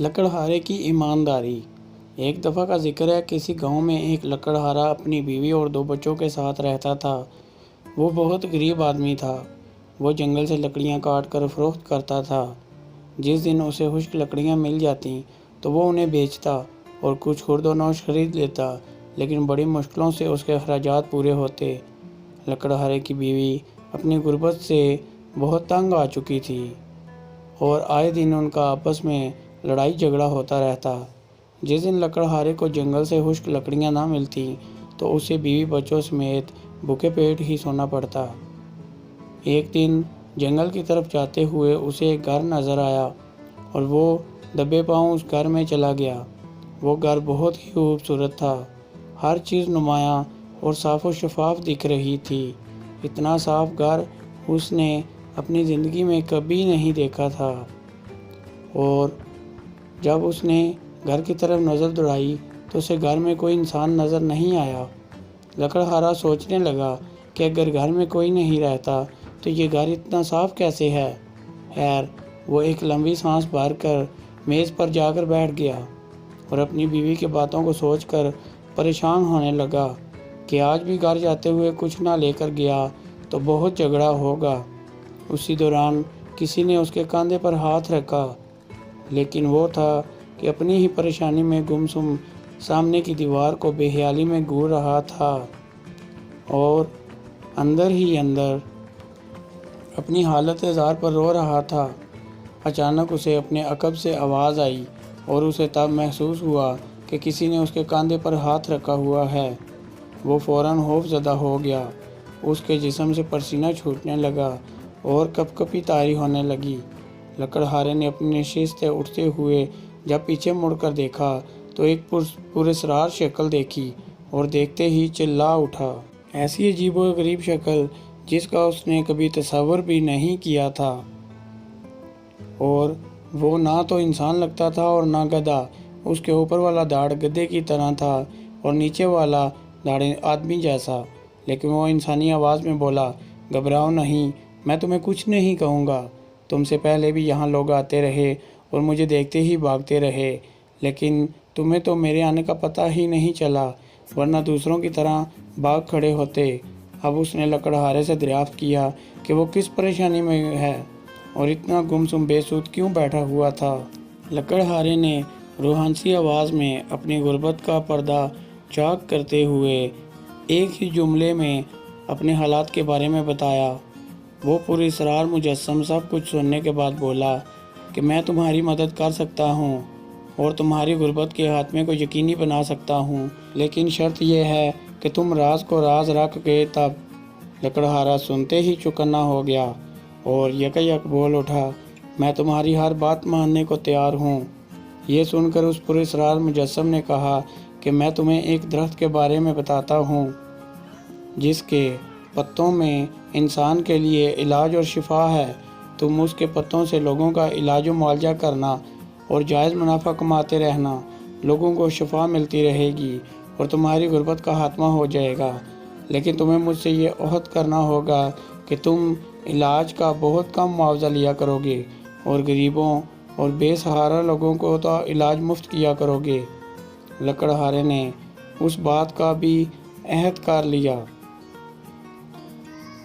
लकड़हारे की ईमानदारी। एक दफ़ा का जिक्र है, किसी गांव में एक लकड़हारा अपनी बीवी और 2 बच्चों के साथ रहता था। वो बहुत गरीब आदमी था। वो जंगल से लकड़ियां काट कर फरोख्त करता था। जिस दिन उसे खुश्क लकड़ियां मिल जाती तो वो उन्हें बेचता और कुछ खुर्द-व-नौश खरीद लेता, लेकिन बड़ी मुश्किलों से उसके अखराजात पूरे होते। लकड़हारे की बीवी अपनी गुर्बत से बहुत तंग आ चुकी थी और आए दिन उनका आपस में लड़ाई झगड़ा होता रहता। जिस दिन लकड़हारे को जंगल से खुश्क लकड़ियां ना मिलती तो उसे बीवी बच्चों समेत भूखे पेट ही सोना पड़ता। एक दिन जंगल की तरफ जाते हुए उसे एक घर नज़र आया और वो दबे पांव उस घर में चला गया। वो घर बहुत ही खूबसूरत था। हर चीज़ नुमायाँ और साफ़ व शफाफ दिख रही थी। इतना साफ घर उसने अपनी ज़िंदगी में कभी नहीं देखा था। और जब उसने घर की तरफ नज़र दौड़ाई तो उसे घर में कोई इंसान नज़र नहीं आया। लकड़हारा सोचने लगा कि अगर घर में कोई नहीं रहता तो ये घर इतना साफ कैसे है। खैर, वो एक लंबी सांस भर कर मेज़ पर जाकर बैठ गया और अपनी बीवी की बातों को सोचकर परेशान होने लगा कि आज भी घर जाते हुए कुछ ना लेकर गया तो बहुत झगड़ा होगा। उसी दौरान किसी ने उसके कंधे पर हाथ रखा, लेकिन वो था कि अपनी ही परेशानी में गुमसुम सामने की दीवार को बेख्याली में घूर रहा था और अंदर ही अंदर अपनी हालत ज़ार पर रो रहा था। अचानक उसे अपने अकब से आवाज़ आई और उसे तब महसूस हुआ कि किसी ने उसके कंधे पर हाथ रखा हुआ है। वो फ़ौरन खौफज़दा हो गया। उसके जिस्म से पसीना छूटने लगा और कपकपी तारी होने लगी। लकड़हारे ने अपनी नशिस्त से उठते हुए जब पीछे मुड़कर देखा तो एक पुरस्रार शक्ल देखी और देखते ही चिल्ला उठा। ऐसी अजीब व गरीब शक्ल जिसका उसने कभी तसव्वुर भी नहीं किया था। और वो ना तो इंसान लगता था और ना गधा। उसके ऊपर वाला दाढ़ गधे की तरह था और नीचे वाला दाढ़ आदमी जैसा। लेकिन वो इंसानी आवाज़ में बोला, घबराओ नहीं, मैं तुम्हें कुछ नहीं कहूँगा। तुमसे पहले भी यहाँ लोग आते रहे और मुझे देखते ही भागते रहे, लेकिन तुम्हें तो मेरे आने का पता ही नहीं चला, वरना दूसरों की तरह भाग खड़े होते। अब उसने लकड़हारे से दरियाफ्त किया कि वो किस परेशानी में है और इतना गुमसुम बेसुध क्यों बैठा हुआ था। लकड़हारे ने रूहानी आवाज़ में अपनी गुर्बत का पर्दा चाक करते हुए एक ही जुमले में अपने हालात के बारे में बताया। वो पुरस्रार मुजस्सम सब कुछ सुनने के बाद बोला कि मैं तुम्हारी मदद कर सकता हूँ और तुम्हारी गुर्बत के खात्मे को यकीनी बना सकता हूँ, लेकिन शर्त यह है कि तुम राज को राज रख के तब। लकड़हारा सुनते ही चौकन्ना हो गया और यकयक बोल उठा, मैं तुम्हारी हर बात मानने को तैयार हूँ। ये सुनकर उस पुरस्रार मुजस्सम ने कहा कि मैं तुम्हें एक दरख्त के बारे में बताता हूँ जिसके पत्तों में इंसान के लिए इलाज और शिफा है। तुम उसके पत्तों से लोगों का इलाज व मुआवजा करना और जायज़ मुनाफा कमाते रहना। लोगों को शिफा मिलती रहेगी और तुम्हारी गुर्बत का खात्मा हो जाएगा। लेकिन तुम्हें मुझसे ये ओहद करना होगा कि तुम इलाज का बहुत कम मुआवजा लिया करोगे और गरीबों और बेसहारा लोगों को तो इलाज मुफ्त किया करोगे। लकड़हारे ने उस बात का भी अहद कर लिया।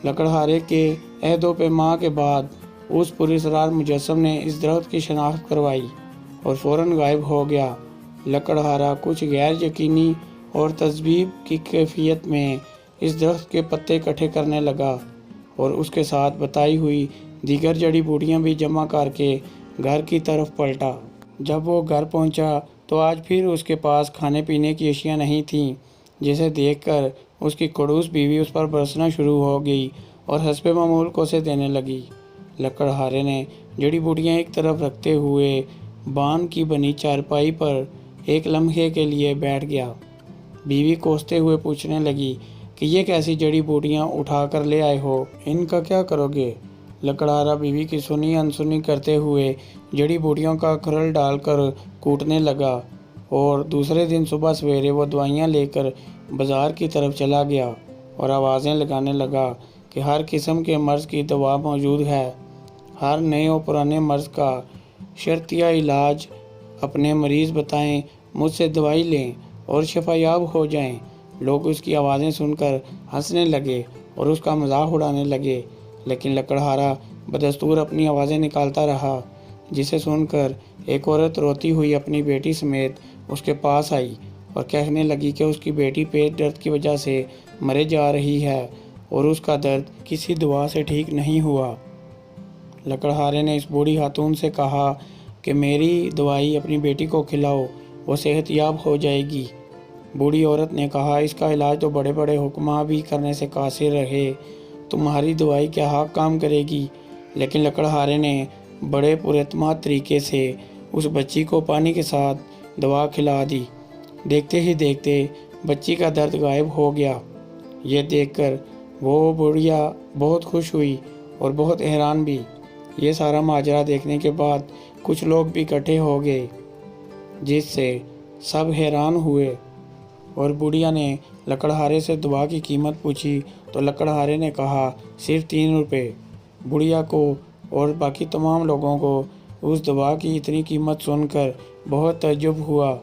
लकड़हारे के अहदो पैमा के बाद उस पुरस्रार मुजस्सम ने इस दरख्त की शनाख्त करवाई और फ़ौरन गायब हो गया। लकड़हारा कुछ गैर यकीनी और तजबीब की कैफियत में इस दरख्त के पत्ते इकट्ठे करने लगा और उसके साथ बताई हुई दीगर जड़ी बूटियाँ भी जमा करके घर की तरफ पलटा। जब वो घर पहुंचा तो आज फिर उसके पास खाने पीने की अशिया नहीं थीं, जिसे देखकर उसकी खड़ूस बीवी उस पर बरसना शुरू हो गई और हस्बे मामूल कोसे देने लगी। लकड़हारे ने जड़ी बूटियाँ एक तरफ रखते हुए बान की बनी चारपाई पर एक लम्हे के लिए बैठ गया। बीवी कोसते हुए पूछने लगी कि ये कैसी जड़ी बूटियाँ उठा कर ले आए हो, इनका क्या करोगे। लकड़हारा बीवी की सुनी अनसुनी करते हुए जड़ी बूटियों का खरल डालकर कूटने लगा और दूसरे दिन सुबह सवेरे वो दवाइयाँ लेकर बाज़ार की तरफ चला गया और आवाज़ें लगाने लगा कि हर किस्म के मर्ज़ की दवा मौजूद है। हर नए और पुराने मर्ज़ का शर्तिया इलाज اپنے مریض بتائیں، مجھ سے دوائی لیں اور شفا یاب ہو جائیں۔ لوگ اس کی آوازیں سن کر ہنسنے لگے اور اس کا مذاق اڑانے لگے، لیکن لکڑہارا بدستور اپنی آوازیں نکالتا رہا، جسے سن کر ایک عورت روتی ہوئی اپنی بیٹی سمیت اس کے پاس آئی اور کہنے لگی کہ اس کی بیٹی پیٹ درد کی وجہ سے مرے جا رہی ہے اور اس کا درد کسی دوا سے ٹھیک نہیں ہوا۔ لکڑہارے نے اس بوڑھی خاتون سے کہا کہ میری دوائی اپنی بیٹی کو کھلاؤ، وہ صحت یاب ہو جائے گی۔ بوڑھی عورت نے کہا، اس کا علاج تو بڑے بڑے حکماں بھی کرنے سے قاصر رہے، تمہاری دوائی کیا حق کام کرے گی؟ لیکن لکڑہارے نے بڑے پراعتماد طریقے سے اس بچی کو پانی کے ساتھ دوا کھلا دی۔ دیکھتے ہی دیکھتے بچی کا درد غائب ہو گیا۔ یہ دیکھ کر وہ بڑھیا بہت خوش ہوئی اور بہت حیران بھی۔ یہ سارا ماجرا دیکھنے کے بعد کچھ لوگ بھی اکٹھے ہو گئے، جس سے سب حیران ہوئے، اور بڑھیا نے لکڑہارے سے دوا کی قیمت پوچھی تو لکڑہارے نے کہا صرف 3 روپے۔ بڑھیا کو اور باقی تمام لوگوں کو اس دوا کی اتنی قیمت سن کر بہت تعجب ہوا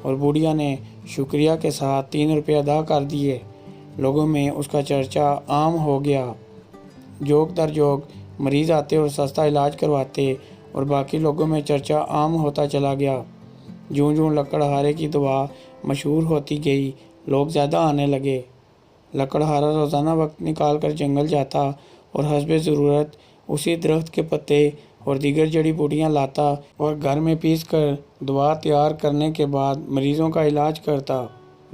اور بڑھیا نے شکریہ کے ساتھ 3 روپے ادا کر دیے۔ لوگوں میں اس کا چرچا عام ہو گیا۔ جوک در جوک مریض آتے اور سستا علاج کرواتے اور باقی لوگوں میں چرچا عام ہوتا چلا گیا۔ جوں جوں لکڑہارے کی دوا مشہور ہوتی گئی، لوگ زیادہ آنے لگے۔ لکڑہارا روزانہ وقت نکال کر جنگل جاتا اور حسب ضرورت اسی درخت کے پتے اور دیگر جڑی بوٹیاں لاتا اور گھر میں پیس کر دوا تیار کرنے کے بعد مریضوں کا علاج کرتا۔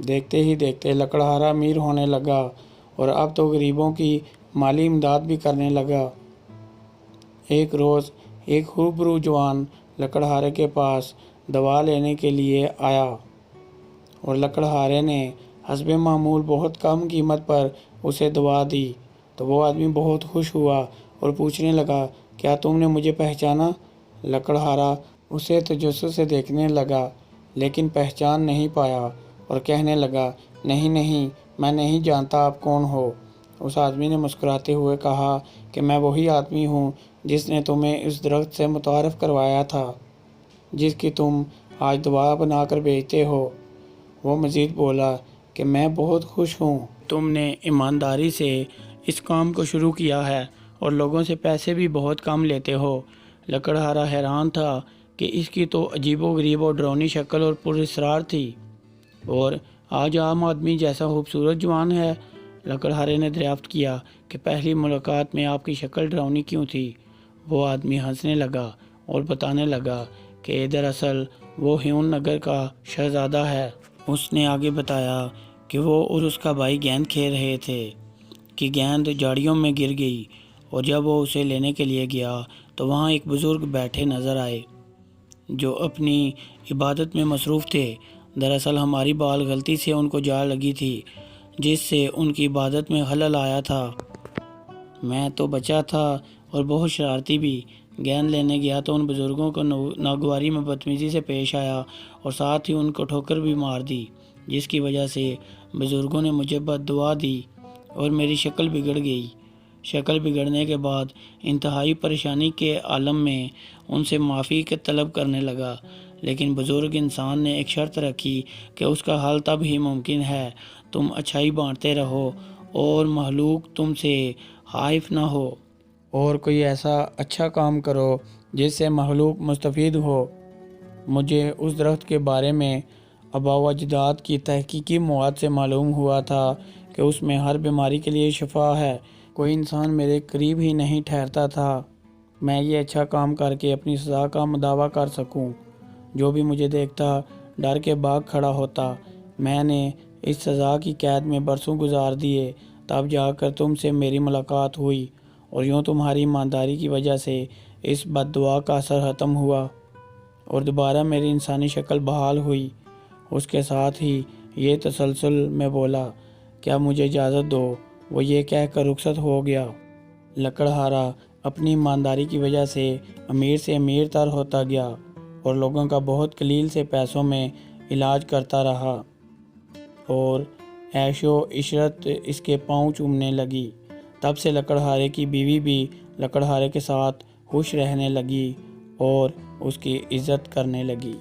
دیکھتے ہی دیکھتے لکڑہارا امیر ہونے لگا اور اب تو غریبوں کی مالی امداد بھی کرنے لگا۔ ایک روز ایک خوبرو جوان لکڑہارے کے پاس دوا لینے کے لیے آیا اور لکڑہارے نے حسب معمول بہت کم قیمت پر اسے دوا دی تو وہ آدمی بہت خوش ہوا اور پوچھنے لگا، کیا تم نے مجھے پہچانا؟ لکڑہارا اسے تجسس سے دیکھنے لگا لیکن پہچان نہیں پایا اور کہنے لگا، نہیں نہیں، میں نہیں جانتا آپ کون ہو۔ اس آدمی نے مسکراتے ہوئے کہا کہ میں وہی آدمی ہوں جس نے تمہیں اس درخت سے متعارف کروایا تھا، جس کی تم آج دوا بنا کر بیچتے ہو۔ وہ مزید بولا کہ میں بہت خوش ہوں، تم نے ایمانداری سے اس کام کو شروع کیا ہے اور لوگوں سے پیسے بھی بہت کم لیتے ہو۔ لکڑہارا حیران تھا کہ اس کی تو عجیب و غریب اور ڈراؤنی شکل اور پراسرار تھی، اور آج عام آدمی جیسا خوبصورت جوان ہے۔ لکڑہارے نے دریافت کیا کہ پہلی ملاقات میں آپ کی شکل ڈراؤنی کیوں تھی؟ وہ آدمی ہنسنے لگا اور بتانے لگا کہ دراصل وہ ہیون نگر کا شہزادہ ہے۔ اس نے آگے بتایا کہ وہ اور اس کا بھائی گیند کھیل رہے تھے کہ گیند جھاڑیوں میں گر گئی، اور جب وہ اسے لینے کے لیے گیا تو وہاں ایک بزرگ بیٹھے نظر آئے جو اپنی عبادت میں مصروف تھے۔ دراصل ہماری بال غلطی سے ان کو جا لگی تھی، جس سے ان کی عبادت میں خلل آیا تھا۔ میں تو بچہ تھا اور بہت شرارتی بھی، گیند لینے گیا تو ان بزرگوں کو ناگواری میں بدتمیزی سے پیش آیا اور ساتھ ہی ان کو ٹھوکر بھی مار دی، جس کی وجہ سے بزرگوں نے مجھے بد دعا دی اور میری شکل بگڑ گئی۔ شکل بگڑنے کے بعد انتہائی پریشانی کے عالم میں ان سے معافی کے طلب کرنے لگا، لیکن بزرگ انسان نے ایک شرط رکھی کہ اس کا حل تب ہی ممکن ہے تم اچھائی بانٹتے رہو اور مخلوق تم سے خائف نہ ہو، اور کوئی ایسا اچھا کام کرو جس سے مخلوق مستفید ہو۔ مجھے اس درخت کے بارے میں آباء و اجداد کی تحقیقی مواد سے معلوم ہوا تھا کہ اس میں ہر بیماری کے لیے شفا ہے۔ کوئی انسان میرے قریب ہی نہیں ٹھہرتا تھا میں یہ اچھا کام کر کے اپنی سزا کا مداوع کر سکوں۔ جو بھی مجھے دیکھتا ڈر کے بھاگ کھڑا ہوتا۔ میں نے اس سزا کی قید میں برسوں گزار دیے، تب جا کر تم سے میری ملاقات ہوئی، اور یوں تمہاری ایمانداری کی وجہ سے اس بد دعا کا اثر ختم ہوا اور دوبارہ میری انسانی شکل بحال ہوئی۔ اس کے ساتھ ہی یہ تسلسل میں بولا، کیا مجھے اجازت دو؟ وہ یہ کہہ کر رخصت ہو گیا۔ لکڑہارا اپنی ایمانداری کی وجہ سے امیر تر ہوتا گیا اور لوگوں کا بہت قلیل سے پیسوں میں علاج کرتا رہا، اور عیش و عشرت اس کے پاؤں چومنے لگی۔ تب سے لکڑہارے کی بیوی بھی لکڑہارے کے ساتھ خوش رہنے لگی اور اس کی عزت کرنے لگی۔